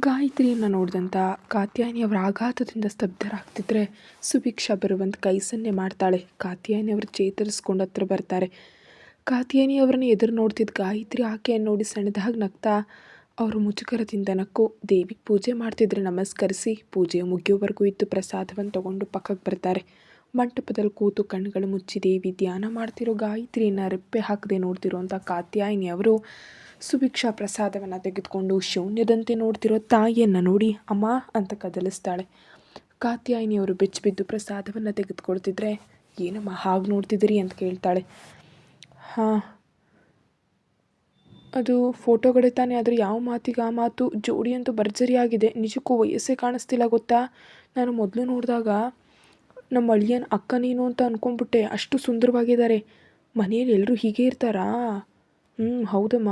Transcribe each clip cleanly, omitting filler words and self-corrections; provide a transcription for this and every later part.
ಗಾಯತ್ರಿಯನ್ನು ನೋಡಿದಂಥ ಕಾತ್ಯಾಯನಿಯವರ ಆಘಾತದಿಂದ ಸ್ತಬ್ಧರಾಗ್ತಿದ್ರೆ ಸುಭಿಕ್ಷಾ ಬರುವಂತ ಕೈ ಸನ್ನೆ ಮಾಡ್ತಾಳೆ. ಕಾತ್ಯಾಯನಿಯವರು ಚೇತರಿಸ್ಕೊಂಡು ಹತ್ರ ಬರ್ತಾರೆ. ಕಾತ್ಯಾಯನಿಯವರನ್ನ ಎದುರು ನೋಡ್ತಿದ್ದ ಗಾಯತ್ರಿ ಆಕೆಯನ್ನು ನೋಡಿ ಸಣ್ಣದಾಗಿ ನಗ್ತಾ ಅವರು ಮುಜುಗರದಿಂದ ನಕ್ಕು ದೇವಿಗೆ ಪೂಜೆ ಮಾಡ್ತಿದ್ರೆ ನಮಸ್ಕರಿಸಿ ಪೂಜೆ ಮುಗಿಯೋವರೆಗೂ ಇದ್ದು ಪ್ರಸಾದವನ್ನು ತಗೊಂಡು ಪಕ್ಕಕ್ಕೆ ಬರ್ತಾರೆ. ಮಂಟಪದಲ್ಲಿ ಕೂತು ಕಣ್ಣುಗಳು ಮುಚ್ಚಿ ದೇವಿ ಧ್ಯಾನ ಮಾಡ್ತಿರೋ ಗಾಯತ್ರಿಯನ್ನು ರೆಪ್ಪೆ ಹಾಕದೆ ನೋಡ್ತಿರೋಂಥ ಕಾತ್ಯಾಯನಿಯವರು ಸುಭಿಕ್ಷಾ ಪ್ರಸಾದವನ್ನು ತೆಗೆದುಕೊಂಡು ಶೂನ್ಯದಂತೆ ನೋಡ್ತಿರೋ ತಾಯಿಯನ್ನು ನೋಡಿ ಅಮ್ಮ ಅಂತ ಕದಲಿಸ್ತಾಳೆ. ಕಾತ್ಯಾಯನಿಯವರು ಬೆಚ್ಚಿಬಿದ್ದು ಪ್ರಸಾದವನ್ನು ತೆಗೆದುಕೊಳ್ತಿದ್ರೆ ಏನಮ್ಮ ಹಾಗೆ ನೋಡ್ತಿದ್ದೀರಿ ಅಂತ ಕೇಳ್ತಾಳೆ. ಹಾಂ, ಅದು ಫೋಟೋಗಡೆ ತಾನೇ, ಆದರೆ ಯಾವ ಮಾತಿಗೆ ಆ ಮಾತು. ಜೋಡಿ ಅಂತೂ ಭರ್ಜರಿಯಾಗಿದೆ. ನಿಜಕ್ಕೂ ವಯಸ್ಸೇ ಕಾಣಿಸ್ತಿಲ್ಲ ಗೊತ್ತಾ. ನಾನು ಮೊದಲು ನೋಡಿದಾಗ ನಮ್ಮ ಅಳಿಯನ ಅಕ್ಕ ನೀನು ಅಂತ ಅಂದ್ಕೊಂಡ್ಬಿಟ್ಟೆ. ಅಷ್ಟು ಸುಂದರವಾಗಿದ್ದಾರೆ. ಮನೆಯಲ್ಲಿ ಎಲ್ಲರೂ ಹೀಗೆ ಇರ್ತಾರಾ? ಹೌದಮ್ಮ.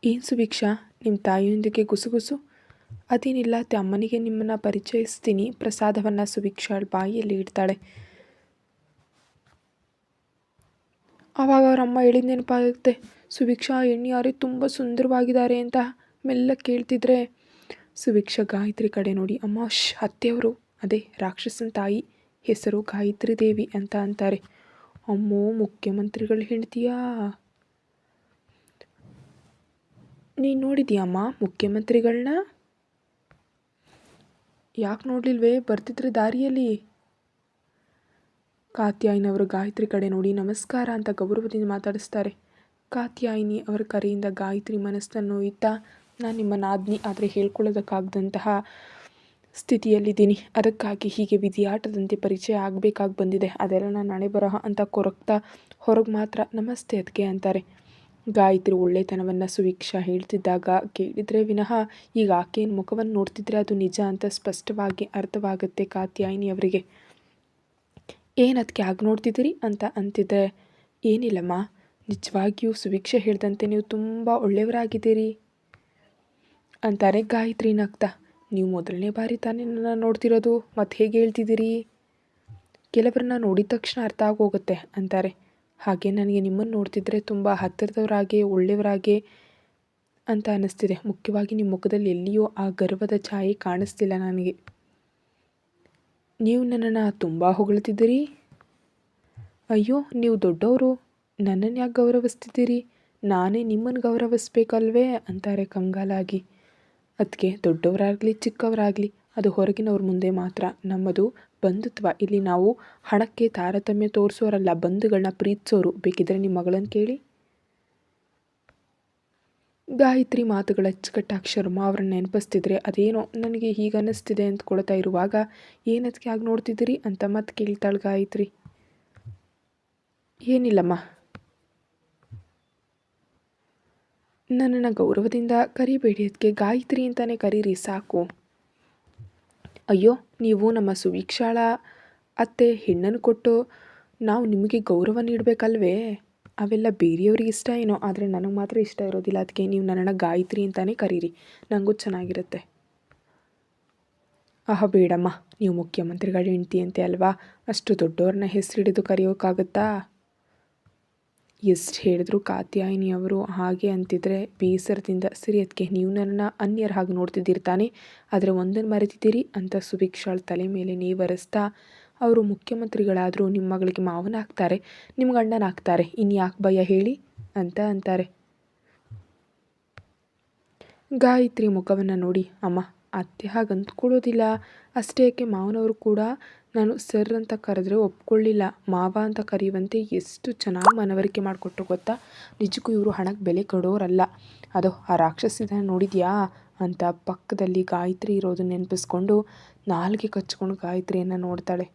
ಏನು ಸುಭಿಕ್ಷಾ, ನಿಮ್ಮ ತಾಯಿಯೊಂದಿಗೆ ಗುಸುಗುಸು? ಅದೇನಿಲ್ಲ ಅತ್ತೆ, ಅಮ್ಮನಿಗೆ ನಿಮ್ಮನ್ನು ಪರಿಚಯಿಸ್ತೀನಿ. ಪ್ರಸಾದವನ್ನು ಸುಭಿಕ್ಷಾ ಬಾಯಿಯಲ್ಲಿ ಇಡ್ತಾಳೆ. ಆವಾಗ ಅವ್ರ ಅಮ್ಮ ಹೇಳಿದ ನೆನಪಾಗುತ್ತೆ. ಸುಭಿಕ್ಷಾ ಹೆಣ್ಣಿಯಾರೇ ತುಂಬ ಸುಂದರವಾಗಿದ್ದಾರೆ ಅಂತ ಮೆಲ್ಲ ಕೇಳ್ತಿದ್ರೆ ಸುಭಿಕ್ಷಾ ಗಾಯತ್ರಿ ಕಡೆ ನೋಡಿ ಅಮ್ಮ ಅತ್ತೆಯವರು, ಅದೇ ರಾಕ್ಷಸನ ತಾಯಿ, ಹೆಸರು ಗಾಯತ್ರಿ ದೇವಿ ಅಂತ ಅಂತಾರೆ. ಅಮ್ಮೋ, ಮುಖ್ಯಮಂತ್ರಿಗಳ ಹೆಂಡ್ತಿಯಾ? ನೀನು ನೋಡಿದೀಯಮ್ಮ ಮುಖ್ಯಮಂತ್ರಿಗಳನ್ನ? ಯಾಕೆ ನೋಡಲಿಲ್ವೇ? ಬರ್ತಿದ್ರೆ ದಾರಿಯಲ್ಲಿ. ಕಾತ್ಯಾಯಿನವರು ಗಾಯತ್ರಿ ಕಡೆ ನೋಡಿ ನಮಸ್ಕಾರ ಅಂತ ಗೌರವದಿಂದ ಮಾತಾಡಿಸ್ತಾರೆ. ಕಾತ್ಯಾಯಿನಿ ಅವರ ಕರೆಯಿಂದ ಗಾಯತ್ರಿ ಮನಸ್ಸನ್ನು ನೋಯುತ್ತಾ, ನಾನು ನಿಮ್ಮ ನಾದ್ನಿ, ಆದರೆ ಹೇಳ್ಕೊಳ್ಳೋದಕ್ಕಾಗದಂತಹ ಸ್ಥಿತಿಯಲ್ಲಿದ್ದೀನಿ. ಅದಕ್ಕಾಗಿ ಹೀಗೆ ವಿಧಿಯಾಟದಂತೆ ಪರಿಚಯ ಆಗಬೇಕಾಗಿ ಬಂದಿದೆ. ಅದೆಲ್ಲ ನಾನು ಹಣೆ ಬರಹ ಅಂತ ಕೊರಗ್ತಾ ಹೊರಗೆ ಮಾತ್ರ ನಮಸ್ತೆ ಅದಕ್ಕೆ ಅಂತಾರೆ. ಗಾಯತ್ರಿ ಒಳ್ಳೆತನವನ್ನು ಸುಭಿಕ್ಷಾ ಹೇಳ್ತಿದ್ದಾಗ ಕೇಳಿದರೆ ವಿನಃ ಈಗ ಆಕೆಯನ್ನು ಮುಖವನ್ನು ನೋಡ್ತಿದ್ರೆ ಅದು ನಿಜ ಅಂತ ಸ್ಪಷ್ಟವಾಗಿ ಅರ್ಥವಾಗುತ್ತೆ ಕಾತ್ಯಾಯಿನಿಯವರಿಗೆ. ಏನು ಅದಕ್ಕೆ ಆಗ ನೋಡ್ತಿದ್ದೀರಿ ಅಂತ ಅಂತಿದ್ರೆ, ಏನಿಲ್ಲಮ್ಮ, ನಿಜವಾಗಿಯೂ ಸುಭಿಕ್ಷಾ ಹೇಳ್ದಂತೆ ನೀವು ತುಂಬ ಒಳ್ಳೆಯವರಾಗಿದ್ದೀರಿ ಅಂತಾರೆ ಗಾಯತ್ರಿ ನಗ್ತಾ. ನೀವು ಮೊದಲನೇ ಬಾರಿ ತಾನೇ ನನ್ನ ನೋಡ್ತಿರೋದು, ಮತ್ತೆ ಹೇಗೆ ಹೇಳ್ತಿದ್ದೀರಿ? ಕೆಲವರನ್ನ ನೋಡಿದ ತಕ್ಷಣ ಅರ್ಥ ಆಗೋಗುತ್ತೆ ಅಂತಾರೆ. ಹಾಗೆ ನನಗೆ ನಿಮ್ಮನ್ನು ನೋಡ್ತಿದ್ರೆ ತುಂಬ ಹತ್ತಿರದವರಾಗೆ ಒಳ್ಳೆಯವರಾಗೆ ಅಂತ ಅನ್ನಿಸ್ತಿದೆ. ಮುಖ್ಯವಾಗಿ ನಿಮ್ಮ ಮುಖದಲ್ಲಿ ಎಲ್ಲಿಯೂ ಆ ಗರ್ವದ ಛಾಯೆ ಕಾಣಿಸ್ತಿಲ್ಲ ನನಗೆ. ನೀವು ನನ್ನನ್ನು ತುಂಬ ಹೊಗಳ್ತಿದ್ದೀರಿ. ಅಯ್ಯೋ, ನೀವು ದೊಡ್ಡವರು, ನನ್ನನ್ನು ಯಾಕೆ ಗೌರವಿಸ್ತಿದ್ದೀರಿ? ನಾನೇ ನಿಮ್ಮನ್ನು ಗೌರವಿಸ್ಬೇಕಲ್ವೇ ಅಂತಾರೆ ಕಂಗಾಲಾಗಿ. ಅದಕ್ಕೆ ದೊಡ್ಡವರಾಗಲಿ ಚಿಕ್ಕವರಾಗಲಿ ಅದು ಹೊರಗಿನವ್ರ ಮುಂದೆ ಮಾತ್ರ. ನಮ್ಮದು ಬಂಧುತ್ವ. ಇಲ್ಲಿ ನಾವು ಹಣಕ್ಕೆ ತಾರತಮ್ಯ ತೋರಿಸೋರಲ್ಲ, ಬಂಧುಗಳನ್ನ ಪ್ರೀತಿಸೋರು. ಬೇಕಿದ್ರೆ ನಿಮ್ಮ ಮಗಳನ್ನು ಕೇಳಿ. ಗಾಯತ್ರಿ ಮಾತುಗಳ ಅಚ್ಚುಕಟ್ಟಾಗಿ ಶರ್ಮಾ ಅವ್ರನ್ನ ನೆನಪಿಸ್ತಿದ್ರೆ ಅದೇನೋ ನನಗೆ ಹೀಗೆ ಅನ್ನಿಸ್ತಿದೆ ಅಂದ್ಕೊಳ್ತಾ ಇರುವಾಗ, ಏನದಕ್ಕೆ ಆಗಿ ನೋಡ್ತಿದ್ದೀರಿ ಅಂತ ಮತ್ತೆ ಕೇಳ್ತಾಳೆ ಗಾಯತ್ರಿ. ಏನಿಲ್ಲಮ್ಮ, ನನ್ನನ್ನು ಗೌರವದಿಂದ ಕರಿಬೇಡಿ, ಅದಕ್ಕೆ ಗಾಯತ್ರಿ ಅಂತಲೇ ಕರೀರಿ ಸಾಕು. ಅಯ್ಯೋ, ನೀವು ನಮ್ಮ ಸುಭಿಕ್ಷಾಳ ಅತ್ತೆ, ಹೆಣ್ಣನ್ನು ಕೊಟ್ಟು ನಾವು ನಿಮಗೆ ಗೌರವ ನೀಡಬೇಕಲ್ವೇ? ಅವೆಲ್ಲ ಬೇರೆಯವ್ರಿಗೆ ಇಷ್ಟ ಏನೋ, ಆದರೆ ನನಗೆ ಮಾತ್ರ ಇಷ್ಟ ಇರೋದಿಲ್ಲ. ಅದಕ್ಕೆ ನೀವು ನನ್ನನ್ನು ಗಾಯತ್ರಿ ಅಂತಲೇ ಕರೀರಿ, ನನಗೂ ಚೆನ್ನಾಗಿರುತ್ತೆ. ಬೇಡಮ್ಮ, ನೀವು ಮುಖ್ಯಮಂತ್ರಿಗಳ ಹೆಂಡ್ತಿ ಅಂತೆ ಅಲ್ವಾ, ಅಷ್ಟು ದೊಡ್ಡವ್ರನ್ನ ಹೆಸರಿಡಿದು ಕರೆಯೋಕ್ಕಾಗುತ್ತಾ? ಎಷ್ಟು ಹೇಳಿದ್ರು ಕಾತ್ಯಾಯಿನಿಯವರು ಹಾಗೆ ಅಂತಿದ್ರೆ ಬೇಸರದಿಂದ, ಸರಿ ಅದಕ್ಕೆ ನೀವು ನನ್ನನ್ನು ಅನ್ಯರ ಹಾಗೆ ನೋಡ್ತಿದ್ದಿರ್ತಾನೆ, ಆದರೆ ಒಂದನ್ನು ಮರೆತಿದ್ದೀರಿ ಅಂತ ಸುಭಿಕ್ಷಾಳ ತಲೆ ಮೇಲೆ ನೀವರಿಸ್ತಾ, ಅವರು ಮುಖ್ಯಮಂತ್ರಿಗಳಾದರೂ ನಿಮ್ಮ ಮಗಳಿಗೆ ಮಾವನಾಗ್ತಾರೆ, ನಿಮ್ಮ ಗಂಡನಾಗ್ತಾರೆ, ಇನ್ನು ಯಾಕೆ ಭಯ ಹೇಳಿ ಅಂತ ಅಂತಾರೆ. ಗಾಯತ್ರಿ ಮುಖವನ್ನು ನೋಡಿ, ಅಮ್ಮ ಅತ್ತೆ ಹಾಗೆ ಅಂದ್ಕೊಳ್ಳೋದಿಲ್ಲ, ಅಷ್ಟೇ ಯಾಕೆ ಮಾವನವರು ಕೂಡ ನಾನು ಸರ್ ಅಂತ ಕರೆದ್ರೆ ಒಪ್ಕೊಳ್ಳಿಲ್ಲ, ಮಾವ ಅಂತ ಕರೆಯುವಂತೆ ಎಷ್ಟು ಚೆನ್ನಾಗಿ ಮನವರಿಕೆ ಮಾಡಿಕೊಟ್ರು ಗೊತ್ತಾ. ನಿಜಕ್ಕೂ ಇವರು ಹಣಕ್ಕೆ ಬೆಲೆ ಕೊಡೋರಲ್ಲ. ಅದು ಆ ರಾಕ್ಷಸಿನ ನೋಡಿದ್ಯಾ ಅಂತ ಪಕ್ಕದಲ್ಲಿ ಗಾಯತ್ರಿ ಇರೋದನ್ನ ನೆನಪಿಸ್ಕೊಂಡು ನಾಲ್ಗೆ ಕಚ್ಕೊಂಡು ಗಾಯತ್ರಿಯನ್ನು ನೋಡ್ತಾಳೆ.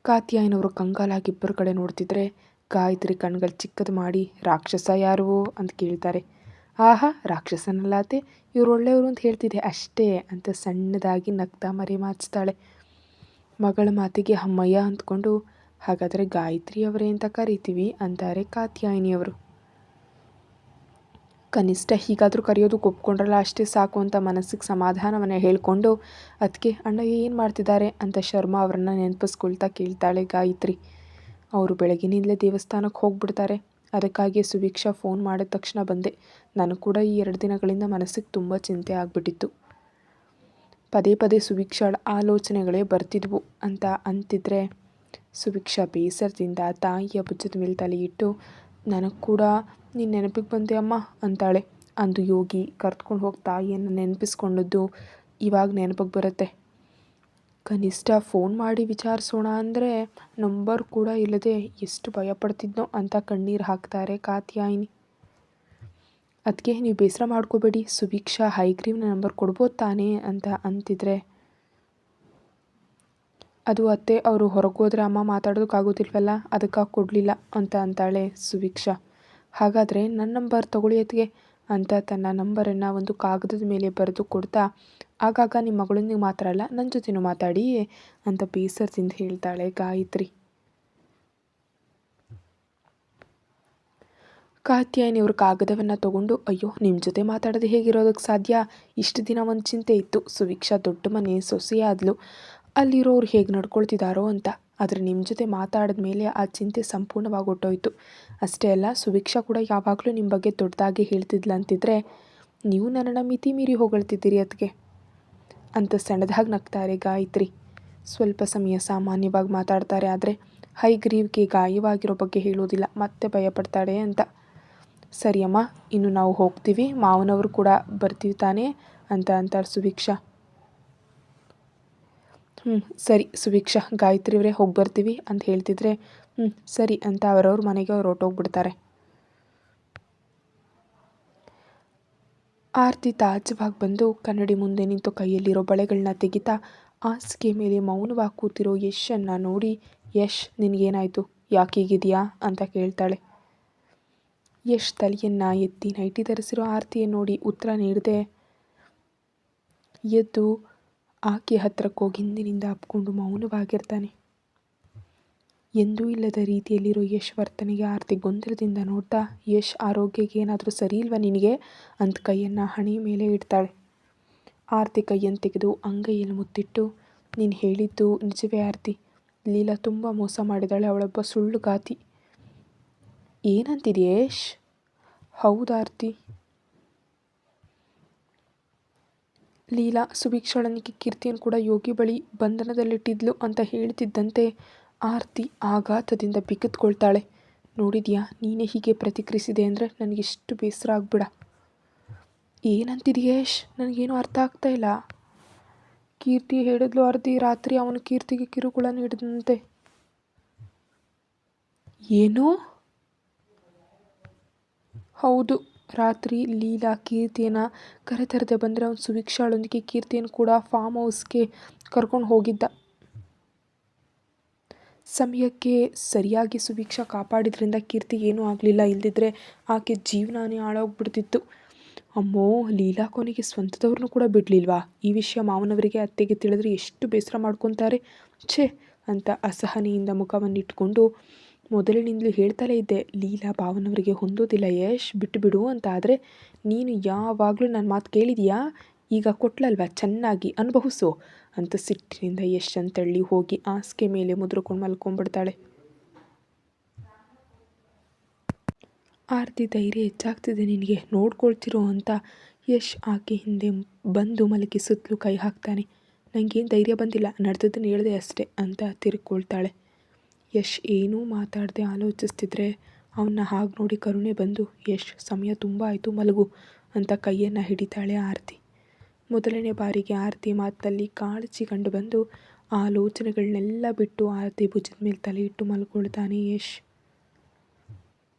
ಕಾತ್ಯಾಯನವರು ಕಂಗಾಲಾಗಿ ಇಬ್ಬರ ಕಡೆ ನೋಡ್ತಿದ್ರೆ ಗಾಯತ್ರಿ ಕಣ್ಗಳು ಚಿಕ್ಕದು ಮಾಡಿ, ರಾಕ್ಷಸ ಯಾರು ಅಂತ ಕೇಳ್ತಾರೆ. ಆಹಾ, ರಾಕ್ಷಸನಲ್ಲ ಅತ್ತೆ, ಇವ್ರು ಒಳ್ಳೆಯವರು ಅಂತ ಹೇಳ್ತಿದ್ದೆ ಅಷ್ಟೇ ಅಂತ ಸಣ್ಣದಾಗಿ ನಗ್ತಾ ಮರೆಮಾಚ್ತಾಳೆ. ಮಗಳ ಮಾತಿಗೆ ಅಮ್ಮಯ್ಯ ಅಂದ್ಕೊಂಡು, ಹಾಗಾದರೆ ಗಾಯತ್ರಿಯವರೇ ಅಂತ ಕರಿತೀವಿ ಅಂತಾರೆ ಕಾತ್ಯಾಯಿನಿಯವರು. ಕನಿಷ್ಠ ಹೀಗಾದರೂ ಕರೆಯೋದಕ್ಕೆ ಒಪ್ಕೊಂಡ್ರಲ್ಲ, ಅಷ್ಟೇ ಸಾಕು ಅಂತ ಮನಸ್ಸಿಗೆ ಸಮಾಧಾನವನ್ನು ಹೇಳಿಕೊಂಡು, ಅದಕ್ಕೆ ಅಣ್ಣ ಏನು ಮಾಡ್ತಿದ್ದಾರೆ ಅಂತ ಶರ್ಮಾ ಅವರನ್ನು ನೆನಪಿಸ್ಕೊಳ್ತಾ ಕೇಳ್ತಾಳೆ ಗಾಯತ್ರಿ. ಅವರು ಬೆಳಗಿನಿಂದಲೇ ದೇವಸ್ಥಾನಕ್ಕೆ ಹೋಗ್ಬಿಡ್ತಾರೆ. ಅದಕ್ಕಾಗಿ ಸುಭಿಕ್ಷಾ ಫೋನ್ ಮಾಡಿದ ತಕ್ಷಣ ಬಂದೆ. ನನಗೆ ಕೂಡ ಈ 2 ದಿನಗಳಿಂದ ಮನಸ್ಸಿಗೆ ತುಂಬ ಚಿಂತೆ ಆಗಿಬಿಟ್ಟಿತ್ತು. ಪದೇ ಪದೇ ಸುಭಿಕ್ಷಾಳ ಆಲೋಚನೆಗಳೇ ಬರ್ತಿದ್ವು ಅಂತಿದ್ರೆ ಸುಭಿಕ್ಷಾ ಬೇಸರದಿಂದ ತಾಯಿಯ ಭುಜದ ಮೇಲೆ ತಲೆ ಇಟ್ಟು, ನನಗೆ ಕೂಡ ನೀನು ನೆನಪಿಗೆ ಬಂದೆ ಅಮ್ಮ ಅಂತಾಳೆ. ಅಂದು ಯೋಗಿ ಕರೆದುಕೊಂಡು ಹೋಗಿ ತಾಯಿಯನ್ನು ನೆನಪಿಸ್ಕೊಂಡದ್ದು ಇವಾಗ ನೆನಪಿಗೆ ಬರುತ್ತೆ. ಕನಿಷ್ಠ ಫೋನ್ ಮಾಡಿ ವಿಚಾರಿಸೋಣ ಅಂದರೆ ನಂಬರ್ ಕೂಡ ಇಲ್ಲದೆ ಎಷ್ಟು ಭಯಪಡ್ತಿದ್ನೋ ಅಂತ ಕಣ್ಣೀರು ಹಾಕ್ತಾರೆ ಕಾತ್ಯಾಯಿನಿ. ಅದಕ್ಕೆ ನೀವು ಬೇಸರ ಮಾಡ್ಕೋಬೇಡಿ, ಸುಭಿಕ್ಷಾ ಹೈಗ್ರೀವ್ನ ನಂಬರ್ ಕೊಡ್ಬೋದು ತಾನೇ ಅಂತಿದ್ರೆ, ಅದು ಅತ್ತೆ ಅವರು ಹೊರಗೆ ಹೋದರೆ ಅಮ್ಮ ಮಾತಾಡೋದಕ್ಕಾಗೋದಿಲ್ವಲ್ಲ, ಅದಕ್ಕಾಗಿ ಕೊಡಲಿಲ್ಲ ಅಂತಾಳೆ ಸುಭಿಕ್ಷಾ. ಹಾಗಾದರೆ ನನ್ನ ನಂಬರ್ ತಗೊಳ್ಳಿ ಅತ್ತಿಗೆ ಅಂತ ತನ್ನ ನಂಬರನ್ನು ಒಂದು ಕಾಗದದ ಮೇಲೆ ಬರೆದು ಕೊಡ್ತಾ, ಆಗಾಗ ನಿಮ್ಮ ಮಗಳೊಂದಿಗೆ ಮಾತ್ರ ಅಲ್ಲ ನನ್ನ ಜೊತೆನೂ ಮಾತಾಡಿ ಅಂತ ಬೇಸರದಿಂದ ಹೇಳ್ತಾಳೆ ಗಾಯತ್ರಿ. ಕಾತ್ಯಾಯಿನಿ ಅವರು ಕಾಗದವನ್ನು ತಗೊಂಡು, ಅಯ್ಯೋ ನಿಮ್ಮ ಜೊತೆ ಮಾತಾಡೋದು ಹೇಗಿರೋದಕ್ಕೆ ಸಾಧ್ಯ, ಇಷ್ಟು ದಿನ ಒಂದು ಚಿಂತೆ ಇತ್ತು, ಸುಭಿಕ್ಷಾ ದೊಡ್ಡ ಮನೆ ಸೊಸೆಯಾದ್ಲು, ಅಲ್ಲಿರೋರು ಹೇಗೆ ನಡ್ಕೊಳ್ತಿದ್ದಾರೋ ಅಂತ. ಆದರೆ ನಿಮ್ಮ ಜೊತೆ ಮಾತಾಡಿದ ಮೇಲೆ ಆ ಚಿಂತೆ ಸಂಪೂರ್ಣವಾಗಿ ಹೊಟ್ಟೋಯ್ತು. ಅಷ್ಟೇ ಅಲ್ಲ, ಸುಭಿಕ್ಷಾ ಕೂಡ ಯಾವಾಗಲೂ ನಿಮ್ಮ ಬಗ್ಗೆ ದೊಡ್ಡದಾಗಿ ಹೇಳ್ತಿದ್ಲಂತಿದ್ರೆ ನೀವು ನನ್ನನ್ನು ಮಿತಿ ಮೀರಿ ಹೊಗಳ್ತಿದ್ದೀರಿ ಅದಕ್ಕೆ ಅಂತ ಸಣ್ಣದಾಗಿ ನಗ್ತಾರೆ ಗಾಯತ್ರಿ. ಸ್ವಲ್ಪ ಸಮಯ ಸಾಮಾನ್ಯವಾಗಿ ಮಾತಾಡ್ತಾರೆ. ಆದರೆ ಹೈಗ್ರೀವ್ಗೆ ಗಾಯವಾಗಿರೋ ಬಗ್ಗೆ ಹೇಳೋದಿಲ್ಲ, ಮತ್ತೆ ಭಯಪಡ್ತಾಳೆ ಅಂತ. ಸರಿಯಮ್ಮ, ಇನ್ನು ನಾವು ಹೋಗ್ತೀವಿ, ಮಾವನವರು ಕೂಡ ಬರ್ತೀವಿ ತಾನೇ ಅಂತಾರೆ ಸುಭಿಕ್ಷಾ. ಸರಿ ಸುಭಿಕ್ಷಾ, ಗಾಯತ್ರಿಯವರೇ ಹೋಗಿ ಬರ್ತೀವಿ ಅಂತ ಹೇಳ್ತಿದ್ರೆ, ಸರಿ ಅಂತ ಅವರವ್ರ ಮನೆಗೆ ಅವ್ರು ಹೊರಟೋಗ್ಬಿಡ್ತಾರೆ. ಆರತಿ ತಾಜವಾಗಿ ಬಂದು ಕನ್ನಡಿ ಮುಂದೆ ನಿಂತು ಕೈಯಲ್ಲಿರೋ ಬಳೆಗಳನ್ನ ತೆಗಿತಾ ಹಾಸಿಗೆ ಮೇಲೆ ಮೌನವಾಗಿ ಕೂತಿರೋ ಯಶನ್ನು ನೋಡಿ, ಯಶ್ ನಿನಗೇನಾಯಿತು, ಯಾಕೆ ಹೀಗಿದೆಯಾ ಅಂತ ಕೇಳ್ತಾಳೆ. ಯಶ್ ತಲೆಯನ್ನು ಎತ್ತಿ ನೈಟಿ ಧರಿಸಿರೋ ಆರತಿಯನ್ನು ನೋಡಿ ಉತ್ತರ ನೀಡದೆ ಎದ್ದು ಆಕೆ ಹತ್ತಿರಕ್ಕೆ ಹೋಗಿ ಹಿಂದಿನಿಂದ ಅಪ್ಕೊಂಡು ಮೌನವಾಗಿರ್ತಾನೆ. ಎಂದೂ ಇಲ್ಲದ ರೀತಿಯಲ್ಲಿರೋ ಯಶ್ ವರ್ತನೆಗೆ ಆರತಿ ಗೊಂದಲದಿಂದ ನೋಡ್ತಾ, ಯಶ್ ಆರೋಗ್ಯಕ್ಕೆ ಏನಾದರೂ ಸರಿ ಇಲ್ವಾ ನಿನಗೆ ಅಂತ ಕೈಯನ್ನು ಹಣೆ ಮೇಲೆ ಇಡ್ತಾಳೆ. ಆರತಿ ಕೈಯನ್ನು ತೆಗೆದು ಅಂಗೈಯಲ್ಲಿ ಮುತ್ತಿಟ್ಟು, ನೀನು ಹೇಳಿದ್ದು ನಿಜವೇ ಆರತಿ, ಲೀಲಾ ತುಂಬ ಮೋಸ ಮಾಡಿದಾಳೆ, ಅವಳೊಬ್ಬ ಸುಳ್ಳುಗಾತಿ. ಏನಂತಿದೆ ಯಶ್? ಹೌದು ಆರತಿ, ಲೀಲಾ ಸುಭಿಕ್ಷಾಳನಿಗೆ ಕೀರ್ತಿಯನ್ನು ಕೂಡ ಯೋಗಿ ಬಳಿ ಬಂಧನದಲ್ಲಿಟ್ಟಿದ್ಲು ಅಂತ ಹೇಳ್ತಿದ್ದಂತೆ ಆರತಿ ಆಘಾತದಿಂದ ಬಿಗಿದ್ಕೊಳ್ತಾಳೆ. ನೋಡಿದ್ಯಾ, ನೀನೇ ಹೀಗೆ ಪ್ರತಿಕ್ರಿಯಿಸಿದೆ ಅಂದರೆ ನನಗೆಷ್ಟು ಬೇಸರ ಆಗ್ಬಿಡ. ಏನಂತಿದೆಯಾ ಯಶ್? ನನಗೇನು ಅರ್ಥ ಆಗ್ತಾ ಇಲ್ಲ. ಕೀರ್ತಿ ಹೇಳಿದ್ಲು ಆರತಿ, ರಾತ್ರಿ ಅವನು ಕೀರ್ತಿಗೆ ಕಿರುಕುಳ ನೀಡಿದಂತೆ. ಏನು? ಹೌದು, ರಾತ್ರಿ ಲೀಲಾ ಕೀರ್ತಿಯನ್ನು ಕರೆತರದೆ ಬಂದರೆ ಅವನು ಸುಭಿಕ್ಷಾಳೊಂದಿಗೆ ಕೀರ್ತಿಯನ್ನು ಕೂಡ ಫಾರ್ಮ್ ಹೌಸ್ಗೆ ಕರ್ಕೊಂಡು ಹೋಗಿದ್ದ. ಸಮಯಕ್ಕೆ ಸರಿಯಾಗಿ ಸುಭಿಕ್ಷಾ ಕಾಪಾಡಿದ್ರಿಂದ ಕೀರ್ತಿ ಏನೂ ಆಗಲಿಲ್ಲ, ಇಲ್ಲದಿದ್ದರೆ ಆಕೆ ಜೀವನಾನೇ ಹಾಳಾಗ್ಬಿಡ್ತಿತ್ತು. ಅಮ್ಮೋ, ಲೀಲಾ ಕೊನೆಗೆ ಸ್ವಂತದವ್ರನ್ನೂ ಕೂಡ ಬಿಡಲಿಲ್ವಾ? ಈ ವಿಷಯ ಮಾವನವರಿಗೆ ಅತ್ತೆಗೆ ತಿಳಿದ್ರೆ ಎಷ್ಟು ಬೇಸರ ಮಾಡ್ಕೊತಾರೆ. ಛೇ ಅಂತ ಅಸಹನೆಯಿಂದ ಮುಖವನ್ನಿಟ್ಕೊಂಡು ಮೊದಲಿನಿಂದಲೂ ಹೇಳ್ತಲೇ ಇದ್ದೆ, ಲೀಲಾ ಭಾವನವರಿಗೆ ಹೊಂದೋದಿಲ್ಲ ಯಶ್, ಬಿಟ್ಟುಬಿಡು ಅಂತ. ಆದರೆ ನೀನು ಯಾವಾಗಲೂ ನನ್ನ ಮಾತು ಕೇಳಿದೀಯಾ? ಈಗ ಕೊಟ್ಲಲ್ವ, ಚೆನ್ನಾಗಿ ಅನುಭವಿಸು ಅಂತ ಸಿಟ್ಟಿನಿಂದ ಯಶ್ ಅಂತಳ್ಳಿ ಹೋಗಿ ಹಾಸಿಗೆ ಮೇಲೆ ಮುದ್ರಕೊಂಡು ಮಲ್ಕೊಂಡ್ಬಿಡ್ತಾಳೆ. ಆರತಿ, ಧೈರ್ಯ ಹೆಚ್ಚಾಗ್ತಿದೆ ನಿನಗೆ, ನೋಡ್ಕೊಳ್ತಿರೋ ಅಂತ ಯಶ್ ಆಕೆ ಹಿಂದೆ ಬಂದು ಮಲಗಿ ಸುತ್ತಲೂ ಕೈ ಹಾಕ್ತಾನೆ. ನನಗೇನು ಧೈರ್ಯ ಬಂದಿಲ್ಲ, ನಡೆದದ್ದನ್ನು ಹೇಳಿದೆ ಅಷ್ಟೇ ಅಂತ ತಿರುಗ್ಕೊಳ್ತಾಳೆ. ಯಶ್ ಏನೂ ಮಾತಾಡದೆ ಆಲೋಚಿಸ್ತಿದ್ರೆ ಅವನ್ನ ಹಾಗೆ ನೋಡಿ ಕರುಣೆ ಬಂದು, ಯಶ್ ಸಮಯ ತುಂಬ ಆಯಿತು, ಮಲಗು ಅಂತ ಕೈಯನ್ನು ಹಿಡಿತಾಳೆ ಆರತಿ. ಮೊದಲನೇ ಬಾರಿಗೆ ಆರತಿ ಮಾತಿನಲ್ಲಿ ಕಾಳಜಿ ಕಂಡು ಬಂದು ಆಲೋಚನೆಗಳನ್ನೆಲ್ಲ ಬಿಟ್ಟು ಆರತಿ ಭುಜದ ಮೇಲೆ ತಲೆ ಇಟ್ಟು ಮಲ್ಕೊಳ್ತಾನೆ ಯಶ್.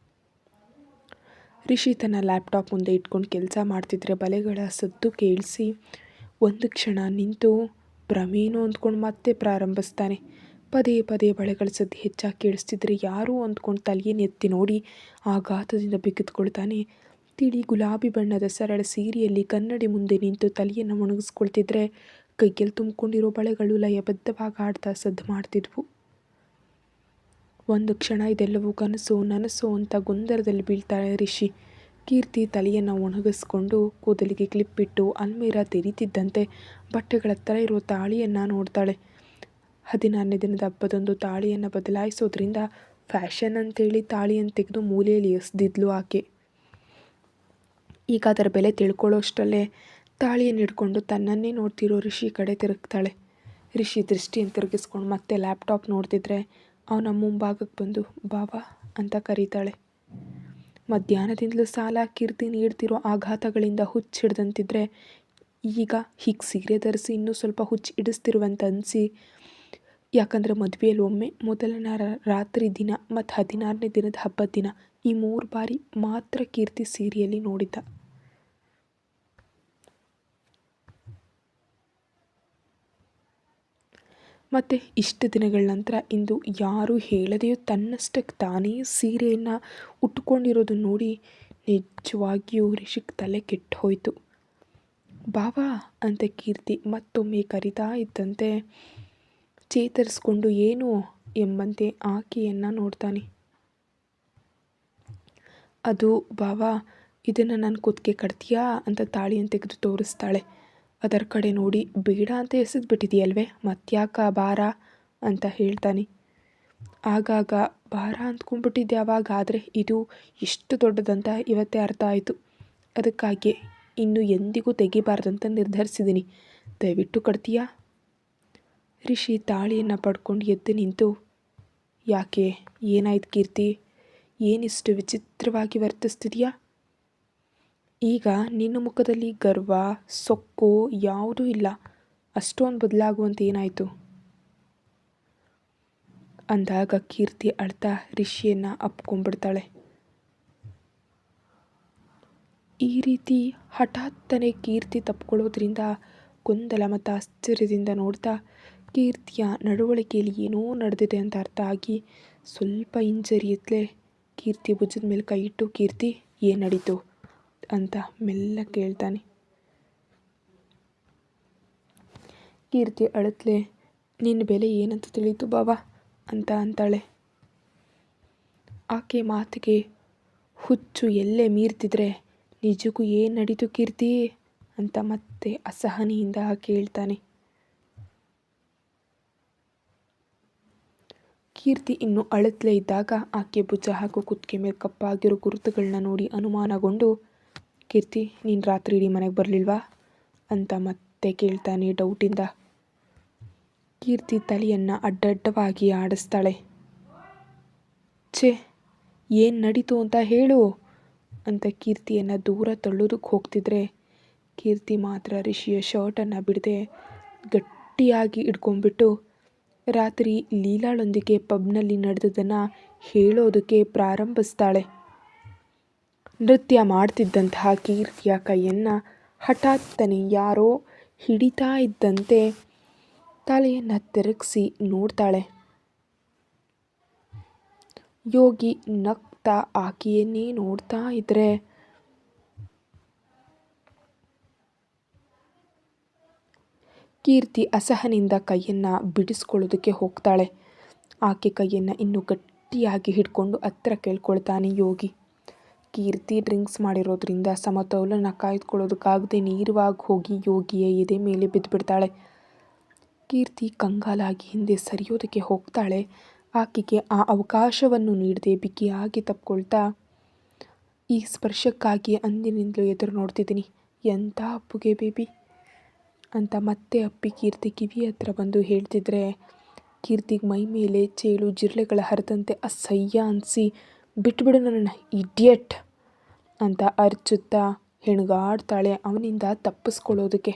ರಿಷಿ ತನ್ನ ಲ್ಯಾಪ್ಟಾಪ್ ಮುಂದೆ ಇಟ್ಕೊಂಡು ಕೆಲಸ ಮಾಡ್ತಿದ್ರೆ ಬಲೆಗಳ ಸದ್ದು ಕೇಳಿಸಿ ಒಂದು ಕ್ಷಣ ನಿಂತು ಭ್ರಮೇನೋ ಅಂದ್ಕೊಂಡು ಮತ್ತೆ ಪ್ರಾರಂಭಿಸ್ತಾನೆ. ಪದೇ ಪದೇ ಬಳೆಗಳ ಸದ್ದು ಹೆಚ್ಚಾಗಿ ಕೇಳಿಸ್ತಿದ್ರೆ ಯಾರು ಅಂದ್ಕೊಂಡು ತಲೆಯನ್ನು ಎತ್ತಿ ನೋಡಿ ಆಘಾತದಿಂದ ಬಿಗಿದುಕೊಳ್ತಾನೆ. ತಿಳಿ ಗುಲಾಬಿ ಬಣ್ಣದ ಸರಳ ಸೀರೆಯಲ್ಲಿ ಕನ್ನಡಿ ಮುಂದೆ ನಿಂತು ತಲೆಯನ್ನು ಮುಣಗಿಸ್ಕೊಳ್ತಿದ್ರೆ ಕೈಯಲ್ಲಿ ತುಂಬಿಕೊಂಡಿರೋ ಬಳೆಗಳು ಲಯಬದ್ಧವಾಗಿ ಆಡ್ತಾ ಸದ್ದು ಮಾಡ್ತಿದ್ವು. ಒಂದು ಕ್ಷಣ ಇದೆಲ್ಲವೂ ಕನಸು ನನಸು ಅಂತ ಗೊಂದಲದಲ್ಲಿ ಬೀಳ್ತಾಳೆ ರಿಷಿ. ಕೀರ್ತಿ ತಲೆಯನ್ನು ಒಣಗಿಸ್ಕೊಂಡು ಕೂದಲಿಗೆ ಕ್ಲಿಪ್ಪಿಟ್ಟು ಅಲ್ಮೇರ ತೆರೀತಿದ್ದಂತೆ ಬಟ್ಟೆಗಳ ಹತ್ರ ಇರೋ ತಾಳಿಯನ್ನು ನೋಡ್ತಾಳೆ. 14ನೇ ದಿನದ ಹಬ್ಬದಂದು ತಾಳಿಯನ್ನು ಬದಲಾಯಿಸೋದ್ರಿಂದ ಫ್ಯಾಷನ್ ಅಂತೇಳಿ ತಾಳಿಯನ್ನು ತೆಗೆದು ಮೂಲೆಯಲ್ಲಿ ಎಸೆದಿದ್ಲು ಆಕೆ. ಈಗ ಅದರ ಬೆಲೆ ತಿಳ್ಕೊಳ್ಳೋಷ್ಟರಲ್ಲೇ ತಾಳಿಯನ್ನು ಹಿಡ್ಕೊಂಡು ತನ್ನನ್ನೇ ನೋಡ್ತಿರೋ ರಿಷಿ ಕಡೆ ತಿರುಗ್ತಾಳೆ. ರಿಷಿ ದೃಷ್ಟಿಯನ್ನು ತಿರುಗಿಸ್ಕೊಂಡು ಮತ್ತೆ ಲ್ಯಾಪ್ಟಾಪ್ ನೋಡ್ತಿದ್ರೆ ಅವನ ಮುಂಭಾಗಕ್ಕೆ ಬಂದು ಬಾವಾ ಅಂತ ಕರೀತಾಳೆ. ಮಧ್ಯಾಹ್ನದಿಂದಲೂ ಸಾಲ ಕೀರ್ತಿ ನೀಡ್ತಿರೋ ಆಘಾತಗಳಿಂದ ಹುಚ್ಚು ಹಿಡ್ದಂತಿದ್ರೆ ಈಗ ಹೀಗೆ ಸೀರೆ ಧರಿಸಿ ಇನ್ನೂ ಸ್ವಲ್ಪ ಹುಚ್ಚು ಹಿಡಿಸ್ತಿರುವಂತ ಅನಿಸಿ, ಯಾಕಂದರೆ ಮದುವೆಯಲ್ಲಿ ಒಮ್ಮೆ ಮೊದಲನೇ ರಾತ್ರಿ ದಿನ ಮತ್ತು 16ನೇ ದಿನದ ಹಬ್ಬದ ದಿನ ಈ 3 ಬಾರಿ ಮಾತ್ರ ಕೀರ್ತಿ ಸೀರೆಯಲ್ಲಿ ನೋಡಿದ್ದ. ಮತ್ತು ಇಷ್ಟು ದಿನಗಳ ನಂತರ ಇಂದು ಯಾರೂ ಹೇಳದೆಯೋ ತನ್ನಷ್ಟಕ್ಕೆ ತಾನೇ ಸೀರೆಯನ್ನು ಉಟ್ಕೊಂಡಿರೋದು ನೋಡಿ ನಿಜವಾಗಿಯೂ ರಿಷಿಕ್ ತಲೆ ಕೆಟ್ಟು ಹೋಯಿತು. ಬಾವಾ ಅಂತ ಕೀರ್ತಿ ಮತ್ತೊಮ್ಮೆ ಕರಿತಾ ಇದ್ದಂತೆ ಚೇತರಿಸ್ಕೊಂಡು ಏನು ಎಂಬಂತೆ ಆಕೆಯನ್ನು ನೋಡ್ತಾನೆ. ಅದು ಬಾವಾ, ಇದನ್ನು ನನ್ನ ಕುತ್ತಿಗೆ ಕಟ್ತೀಯಾ ಅಂತ ತಾಳಿಯನ್ನು ತೆಗೆದು ತೋರಿಸ್ತಾಳೆ. ಅದರ ಕಡೆ ನೋಡಿ ಬೇಡ ಅಂತ ಎಸೆದ್ಬಿಟ್ಟಿದೆಯಲ್ವೇ, ಮತ್ತ್ಯಾಕ ಭಾರ ಅಂತ ಹೇಳ್ತಾನೆ. ಆಗಾಗ ಭಾರ ಅಂದ್ಕೊಂಡ್ಬಿಟ್ಟಿದ್ದೆ ಅವಾಗ, ಆದರೆ ಇದು ಎಷ್ಟು ದೊಡ್ಡದಂತ ಇವತ್ತೇ ಅರ್ಥ ಆಯಿತು. ಅದಕ್ಕಾಗಿ ಇನ್ನು ಎಂದಿಗೂ ತೆಗಿಬಾರ್ದಂತ ನಿರ್ಧರಿಸಿದ್ದೀನಿ. ದಯವಿಟ್ಟು ಕಟ್ತೀಯಾ? ರಿಷಿ ತಾಳಿಯನ್ನು ಪಡ್ಕೊಂಡು ಎದ್ದು ನಿಂತು, ಯಾಕೆ, ಏನಾಯ್ತು ಕೀರ್ತಿ, ಏನಿಷ್ಟು ವಿಚಿತ್ರವಾಗಿ ವರ್ತಿಸ್ತಿದೆಯಾ? ಈಗ ನಿನ್ನ ಮುಖದಲ್ಲಿ ಗರ್ವ ಸೊಕ್ಕು ಯಾವುದೂ ಇಲ್ಲ, ಅಷ್ಟೊಂದು ಬದಲಾಗುವಂತ ಏನಾಯಿತು ಅಂದಾಗ ಕೀರ್ತಿ ಅಳ್ತಾ ರಿಷಿಯನ್ನು ಅಪ್ಕೊಂಡ್ಬಿಡ್ತಾಳೆ. ಈ ರೀತಿ ಹಠಾತ್ತನೆ ಕೀರ್ತಿ ತಪ್ಕೊಳ್ಳೋದ್ರಿಂದ ಗೊಂದಲ ಮತ್ತು ಆಶ್ಚರ್ಯದಿಂದ ನೋಡ್ತಾ ಕೀರ್ತಿಯ ನಡವಳಿಕೆಯಲ್ಲಿ ಏನೋ ನಡೆದಿದೆ ಅಂತ ಅರ್ಥ ಆಗಿ ಸ್ವಲ್ಪ ಹಿಂಜರಿಯತ್ಲೆ ಕೀರ್ತಿ ಭುಜದ ಮೇಲೆ ಕೈ ಇಟ್ಟು, ಕೀರ್ತಿ ಏನು ನಡೀತು ಅಂತ ಮೆಲ್ಲ ಕೇಳ್ತಾನೆ. ಕೀರ್ತಿ ಅಳತ್ಲೆ, ನಿನ್ನ ಬೆಲೆ ಏನಂತ ತಿಳಿಯಿತು ಬಾವಾ ಅಂತ ಅಂತಾಳೆ. ಆಕೆ ಮಾತಿಗೆ ಹುಚ್ಚು ಎಲ್ಲೇ ಮೀರ್ತಿದ್ರೆ ನಿಜಕ್ಕೂ ಏನು ನಡೀತು ಕೀರ್ತಿ ಅಂತ ಮತ್ತೆ ಅಸಹನೆಯಿಂದ ಕೇಳ್ತಾನೆ. ಕೀರ್ತಿ ಇನ್ನು ಅಳತ್ಲೇ ಇದ್ದಾಗ ಆಕೆ ಭುಜ ಹಾಗೂ ಕುತ್ತಿಗೆ ಮೇಲೆ ಕಪ್ಪಾಗಿರೋ ಗುರುತುಗಳನ್ನ ನೋಡಿ ಅನುಮಾನಗೊಂಡು, ಕೀರ್ತಿ ನೀನು ರಾತ್ರಿ ಇಡೀ ಮನೆಗೆ ಬರಲಿಲ್ವಾ ಅಂತ ಮತ್ತೆ ಕೇಳ್ತಾನೆ ಡೌಟಿಂದ. ಕೀರ್ತಿ ತಲೆಯನ್ನು ಅಡ್ಡಡ್ಡವಾಗಿ ಆಡಿಸ್ತಾಳೆ. ಛೇ, ಏನು ನಡೀತು ಅಂತ ಹೇಳು ಅಂತ ಕೀರ್ತಿಯನ್ನು ದೂರ ತಳ್ಳೋದಕ್ಕೆ ಹೋಗ್ತಿದ್ರೆ ಕೀರ್ತಿ ಮಾತ್ರ ರಿಷಿಯ ಶರ್ಟನ್ನು ಬಿಡದೆ ಗಟ್ಟಿಯಾಗಿ ಹಿಡ್ಕೊಂಡ್ಬಿಟ್ಟು ರಾತ್ರಿ ಲೀಲಾಳೊಂದಿಗೆ ಪಬ್ನಲ್ಲಿ ನಡೆದದನ್ನು ಹೇಳೋದಕ್ಕೆ ಪ್ರಾರಂಭಿಸ್ತಾಳೆ. ನೃತ್ಯ ಮಾಡ್ತಿದ್ದಂತಹ ಕೀರ್ತಿಯ ಕೈಯನ್ನು ಹಠಾತ್ತನೆ ಯಾರೋ ಹಿಡಿತಾ ಇದ್ದಂತೆ ತಲೆಯನ್ನು ತಿರುಗಿಸಿ ನೋಡ್ತಾಳೆ. ಯೋಗಿ ನಗ್ತಾ ಆಕೆಯನ್ನೇ ನೋಡ್ತಾ ಇದ್ರೆ ಕೀರ್ತಿ ಅಸಹನೆಯಿಂದ ಕೈಯನ್ನು ಬಿಡಿಸ್ಕೊಳ್ಳೋದಕ್ಕೆ ಹೋಗ್ತಾಳೆ. ಆಕೆ ಕೈಯನ್ನು ಇನ್ನೂ ಗಟ್ಟಿಯಾಗಿ ಹಿಡ್ಕೊಂಡು ಹತ್ರ ಕೇಳ್ಕೊಳ್ತಾನೆ ಯೋಗಿ. ಕೀರ್ತಿ ಡ್ರಿಂಕ್ಸ್ ಮಾಡಿರೋದ್ರಿಂದ ಸಮತೋಲನ ಕಾಯ್ದುಕೊಳ್ಳೋದಕ್ಕಾಗದೆ ನೀರವಾಗಿ ಹೋಗಿ ಯೋಗಿಯ ಎದೆ ಮೇಲೆ ಬಿದ್ದುಬಿಡ್ತಾಳೆ. ಕೀರ್ತಿ ಕಂಗಾಲಾಗಿ ಹಿಂದೆ ಸರಿಯೋದಕ್ಕೆ ಹೋಗ್ತಾಳೆ. ಆಕೆಗೆ ಆ ಅವಕಾಶವನ್ನು ನೀಡದೆ ಬಿಗಿಯಾಗಿ ತಪ್ಕೊಳ್ತಾ, ಈ ಸ್ಪರ್ಶಕ್ಕಾಗಿ ಅಂದಿನಿಂದಲೂ ಎದುರು ನೋಡ್ತಿದ್ದೀನಿ, ಎಂಥ ಅಪ್ಪುಗೆ ಬೇಬಿ ಅಂತ ಮತ್ತೆ ಅಪ್ಪಿ ಕೀರ್ತಿ ಕಿವಿ ಹತ್ರ ಬಂದು ಹೇಳ್ತಿದ್ರೆ ಕೀರ್ತಿಗೆ ಮೈ ಮೇಲೆ ಚೇಳು ಜಿರಳೆಗಳ ಹರಿದಂತೆ ಅಸಹ್ಯ ಅನಿಸಿ, ಬಿಟ್ಬಿಡು ನನ್ನ ಇಡಿಯಟ್ ಅಂತ ಅರ್ಚುತ್ತಾ ಹೆಣಗಾಡ್ತಾಳೆ ಅವನಿಂದ ತಪ್ಪಿಸ್ಕೊಳ್ಳೋದಕ್ಕೆ.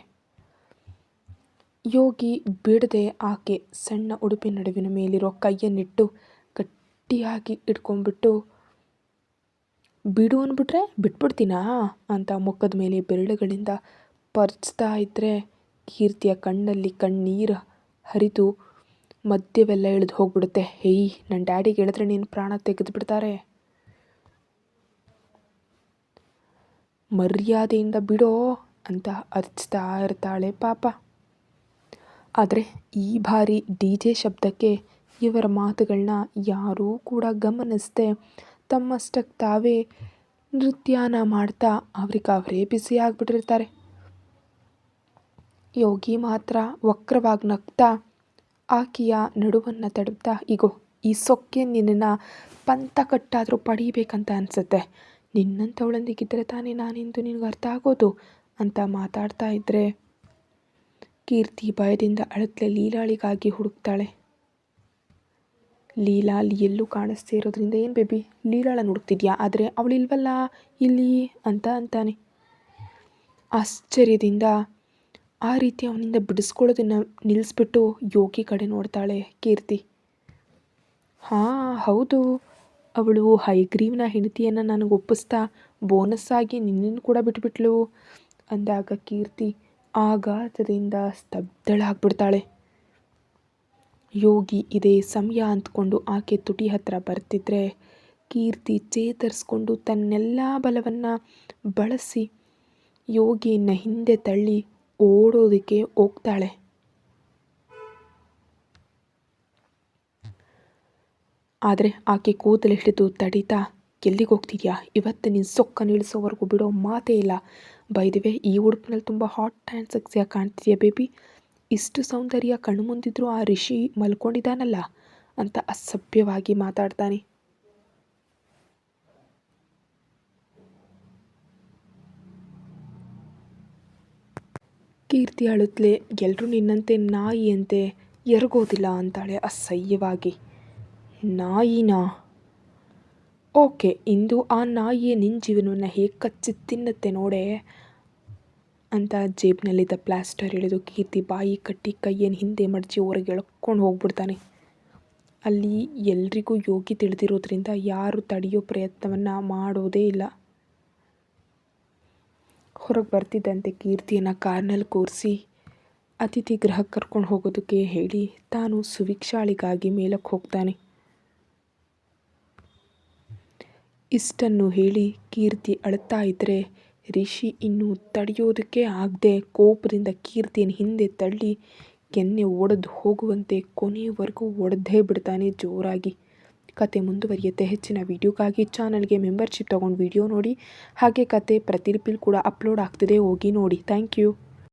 ಯೋಗಿ ಬಿಡದೆ ಆಕೆ ಸಣ್ಣ ಉಡುಪಿನ ನಡುವಿನ ಮೇಲಿರೋ ಕೈಯನ್ನಿಟ್ಟು ಗಟ್ಟಿಯಾಗಿ ಇಟ್ಕೊಂಡ್ಬಿಟ್ಟು, ಬಿಡು ಅಂದ್ಬಿಟ್ರೆ ಬಿಟ್ಬಿಡ್ತೀನಾ ಅಂತ ಮುಖದ ಮೇಲೆ ಬೆರಳುಗಳಿಂದ ಪರ್ಚ್ತಾ ಇದ್ದರೆ ಕೀರ್ತಿಯ ಕಣ್ಣಲ್ಲಿ ಕಣ್ಣೀರು ಹರಿದು ಮದ್ಯವೆಲ್ಲ ಇಳಿದು ಹೋಗ್ಬಿಡುತ್ತೆ. ಹೇಯ್, ನನ್ನ ಡ್ಯಾಡಿಗೆ ಹೇಳಿದ್ರೆ ನೀನು ಪ್ರಾಣ ತೆಗೆದು ಬಿಡ್ತಾರೆ, ಮರ್ಯಾದೆಯಿಂದ ಬಿಡೋ ಅಂತ ಅರ್ಚ್ತಾ ಇರ್ತಾಳೆ ಪಾಪ. ಆದರೆ ಈ ಬಾರಿ DJ ಶಬ್ದಕ್ಕೆ ಇವರ ಮಾತುಗಳನ್ನ ಯಾರೂ ಕೂಡ ಗಮನಿಸದೆ ತಮ್ಮಷ್ಟಕ್ಕೆ ತಾವೇ ನೃತ್ಯನ ಮಾಡ್ತಾ ಅವರೇ ಬ್ಯುಸಿ ಆಗಿಬಿಟ್ಟಿರ್ತಾರೆ. ಯೋಗಿ ಮಾತ್ರ ವಕ್ರವಾಗಿ ನಗ್ತಾ ಆಕೆಯ ನಡುವನ್ನು ತಡುತ್ತಾ, ಇಗೋ ಈ ಸೊಕ್ಕೆ ನಿನ್ನನ್ನು ಪಂತ ಕಟ್ಟಾದರೂ ಪಡೀಬೇಕಂತ ಅನಿಸುತ್ತೆ. ನಿನ್ನಂಥವಳೊಂದಿಗಿದ್ದರೆ ತಾನೇ ನಾನಿಂದು ನಿನಗೆ ಅರ್ಥ ಆಗೋದು ಅಂತ ಮಾತಾಡ್ತಾ ಇದ್ದರೆ ಕೀರ್ತಿ ಭಯದಿಂದ ಅಳತ್ಲೆ ಲೀಲಾಳಿಗಾಗಿ ಹುಡುಕ್ತಾಳೆ. ಲೀಲಾ ಅಲ್ಲಿ ಎಲ್ಲೂ ಕಾಣಿಸ್ದೇ ಇರೋದ್ರಿಂದ ಏನು ಬೇಬಿ ಲೀಲಾಳನ್ನು ಹುಡುಕ್ತಿದ್ಯಾ, ಆದರೆ ಅವಳಿಲ್ವಲ್ಲ ಇಲ್ಲಿ ಅಂತ ಅಂತಾನೆ. ಆಶ್ಚರ್ಯದಿಂದ ಆ ರೀತಿ ಅವನಿಂದ ಬಿಡಿಸ್ಕೊಳ್ಳೋದನ್ನು ನಿಲ್ಲಿಸ್ಬಿಟ್ಟು ಯೋಗಿ ಕಡೆ ನೋಡ್ತಾಳೆ ಕೀರ್ತಿ. ಹಾಂ ಹೌದು, ಅವಳು ಹೈಗ್ರೀವ್ನ ಹೆಂಡತಿಯನ್ನು ನನಗೆ ಒಪ್ಪಿಸ್ತಾ ಬೋನಸ್ ಆಗಿ ನಿನ್ನನ್ನು ಕೂಡ ಬಿಟ್ಬಿಟ್ಲು ಅಂದಾಗ ಕೀರ್ತಿ ಆಘಾತದಿಂದ ಸ್ತಬ್ಧಳಾಗ್ಬಿಡ್ತಾಳೆ. ಯೋಗಿ ಇದೇ ಸಮಯ ಅಂದ್ಕೊಂಡು ಆಕೆ ತುಟಿ ಹತ್ರ ಬರ್ತಿದ್ರೆ ಕೀರ್ತಿ ಚೇತರಿಸ್ಕೊಂಡು ತನ್ನೆಲ್ಲ ಬಲವನ್ನು ಬಳಸಿ ಯೋಗಿಯನ್ನು ಹಿಂದೆ ತಳ್ಳಿ ಓಡೋದಕ್ಕೆ ಹೋಗ್ತಾಳೆ. ಆದರೆ ಆಕೆ ಕೂದಲು ಹಿಡಿದು ತಡೀತಾ, ಎಲ್ಲಿಗೆ ಹೋಗ್ತಿದ್ಯಾ, ಇವತ್ತು ನಿನ್ನ ಸೊಕ್ಕನ್ನು ಇಳಿಸೋವರೆಗೂ ಬಿಡೋ ಮಾತೇ ಇಲ್ಲ. ಬೈದಿವೆ ಈ ಉಡುಪಿನಲ್ಲಿ ತುಂಬ ಹಾಟ್ ಆ್ಯಂಡ್ ಸೆಕ್ಸಿಯಾಗಿ ಕಾಣ್ತಿದ್ಯಾ ಬೇಬಿ, ಇಷ್ಟು ಸೌಂದರ್ಯ ಕಣ್ಣು ಮುಂದಿದ್ರು ಆ ರಿಷಿ ಮಲ್ಕೊಂಡಿದ್ದಾನಲ್ಲ ಅಂತ ಅಸಭ್ಯವಾಗಿ ಮಾತಾಡ್ತಾನೆ. ಕೀರ್ತಿ ಅಳುತ್ತಲೇ ಎಲ್ಲರೂ ನಿನ್ನಂತೆ ನಾಯಿಯಂತೆ ಎರಗೋದಿಲ್ಲ ಅಂತಾಳೆ ಅಸಹ್ಯವಾಗಿ. ನಾಯಿನಾ? ಓಕೆ, ಇಂದು ಆ ನಾಯಿಯೇ ನಿನ್ನ ಜೀವನವನ್ನು ಹೇಗೆ ಕಚ್ಚಿ ತಿನ್ನುತ್ತೆ ನೋಡೆ ಅಂತ ಜೇಬ್ನಲ್ಲಿದ್ದ ಪ್ಲಾಸ್ಟರ್ ಎಳೆದು ಕೀರ್ತಿ ಬಾಯಿ ಕಟ್ಟಿ ಕೈಯನ್ನು ಹಿಂದೆ ಮಡಚಿ ಹೊರಗೆ ಎಳ್ಕೊಂಡು ಹೋಗ್ಬಿಡ್ತಾನೆ. ಅಲ್ಲಿ ಎಲ್ರಿಗೂ ಯೋಗಿ ತಿಳಿದಿರೋದ್ರಿಂದ ಯಾರು ತಡೆಯೋ ಪ್ರಯತ್ನವನ್ನು ಮಾಡೋದೇ ಇಲ್ಲ. ಹೊರಗೆ ಬರ್ತಿದ್ದಂತೆ ಕೀರ್ತಿಯನ್ನು ಕಾರ್ನಲ್ಲಿ ಕೂರಿಸಿ ಅತಿಥಿ ಗೃಹಕ್ಕೆ ಕರ್ಕೊಂಡು ಹೋಗೋದಕ್ಕೆ ಹೇಳಿ ತಾನು ಸುವಿಕ್ಷಾಳಿಗಾಗಿ ಮೇಲಕ್ಕೆ ಹೋಗ್ತಾನೆ. ಇಷ್ಟನ್ನು ಹೇಳಿ ಕೀರ್ತಿ ಅಳ್ತಾ ಇದ್ದರೆ ರಿಷಿ ಇನ್ನೂ ತಡೆಯೋದಕ್ಕೆ ಆಗದೆ ಕೋಪದಿಂದ ಕೀರ್ತಿಯನ್ನು ಹಿಂದೆ ತಳ್ಳಿ ಕೆನ್ನೆ ಒಡೆದು ಹೋಗುವಂತೆ ಕೊನೆಯವರೆಗೂ ಒಡೆದೇ ಬಿಡ್ತಾನೆ ಜೋರಾಗಿ. ಕತೆ ಮುಂದುವರಿಯುತ್ತೆ. ಹೆಚ್ಚಿನ ವಿಡಿಯೋಗಾಗಿ ಚಾನಲ್ಗೆ ಮೆಂಬರ್ಶಿಪ್ ತೊಗೊಂಡು ವಿಡಿಯೋ ನೋಡಿ. ಹಾಗೆ ಕತೆ ಪ್ರತಿಲಿಪಿಲ್ ಕೂಡ ಅಪ್ಲೋಡ್ ಆಗ್ತಿದೆ, ಹೋಗಿ ನೋಡಿ. Thank you.